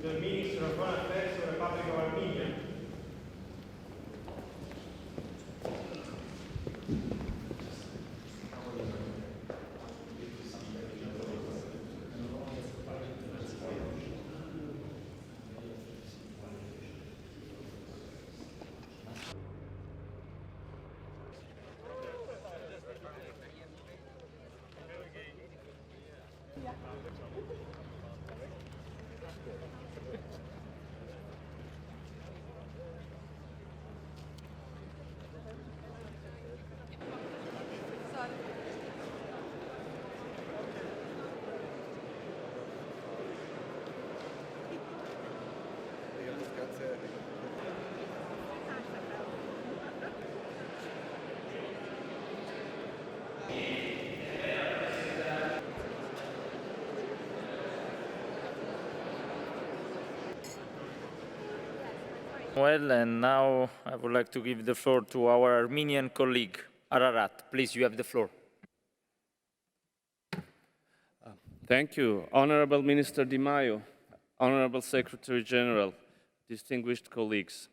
the Minister of Foreign Affairs of the Republic of Armenia. Well, and now I would like to give the floor to our Armenian colleague, Ararat. Please, you have the floor. Thank you. Honorable Minister Di Maio, Honorable Secretary General, distinguished colleagues.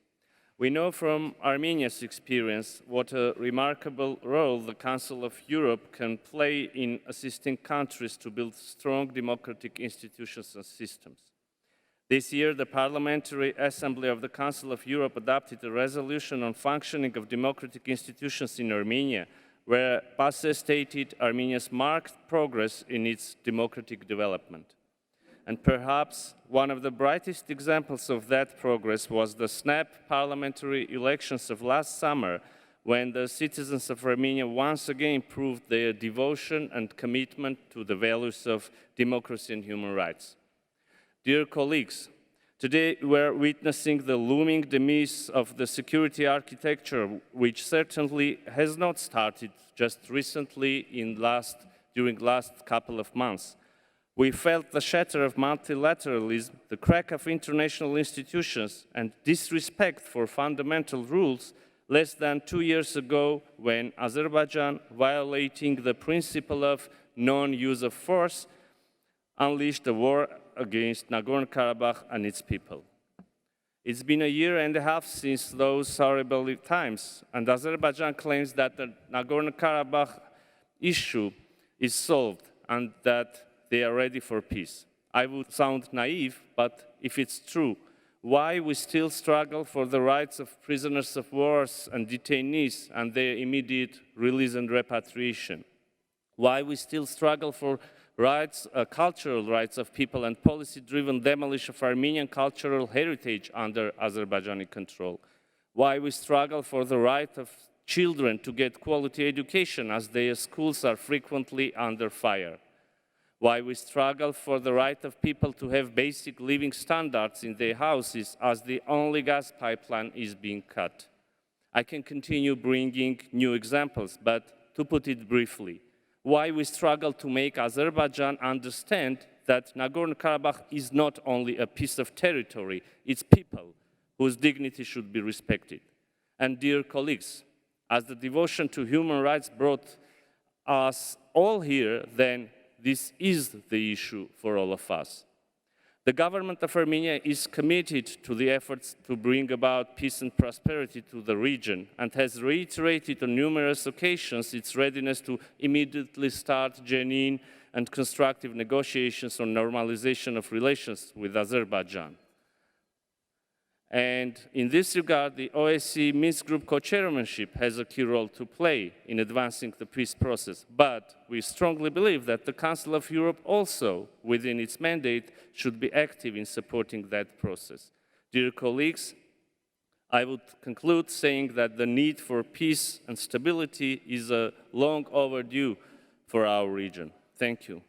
We know from Armenia's experience what a remarkable role the Council of Europe can play in assisting countries to build strong democratic institutions and systems. This year, the Parliamentary Assembly of the Council of Europe adopted a resolution on functioning of democratic institutions in Armenia, where PASE stated Armenia's marked progress in its democratic development. And perhaps one of the brightest examples of that progress was the snap parliamentary elections of last summer, when the citizens of Armenia once again proved their devotion and commitment to the values of democracy and human rights. Dear colleagues, today we're witnessing the looming demise of the security architecture, which certainly has not started just recently during last couple of months. We felt the shatter of multilateralism, the crack of international institutions, and disrespect for fundamental rules less than 2 years ago, when Azerbaijan, violating the principle of non-use of force, unleashed a war against Nagorno-Karabakh and its people. It's been a year and a half since those horrible times, and Azerbaijan claims that the Nagorno-Karabakh issue is solved and that they are ready for peace. I would sound naive, but if it's true, why we still struggle for the rights of prisoners of war and detainees and their immediate release and repatriation? Why we still struggle for rights, cultural rights of people and policy-driven demolition of Armenian cultural heritage under Azerbaijani control? Why we struggle for the right of children to get quality education as their schools are frequently under fire? Why we struggle for the right of people to have basic living standards in their houses as the only gas pipeline is being cut? I can continue bringing new examples, but to put it briefly, why we struggle to make Azerbaijan understand that Nagorno-Karabakh is not only a piece of territory, it's people whose dignity should be respected. And dear colleagues, as the devotion to human rights brought us all here, then this is the issue for all of us. The government of Armenia is committed to the efforts to bring about peace and prosperity to the region and has reiterated on numerous occasions its readiness to immediately start genuine and constructive negotiations on normalization of relations with Azerbaijan. And in this regard, the OSCE Minsk Group co-chairmanship has a key role to play in advancing the peace process. But we strongly believe that the Council of Europe also, within its mandate, should be active in supporting that process. Dear colleagues, I would conclude saying that the need for peace and stability is long overdue for our region. Thank you.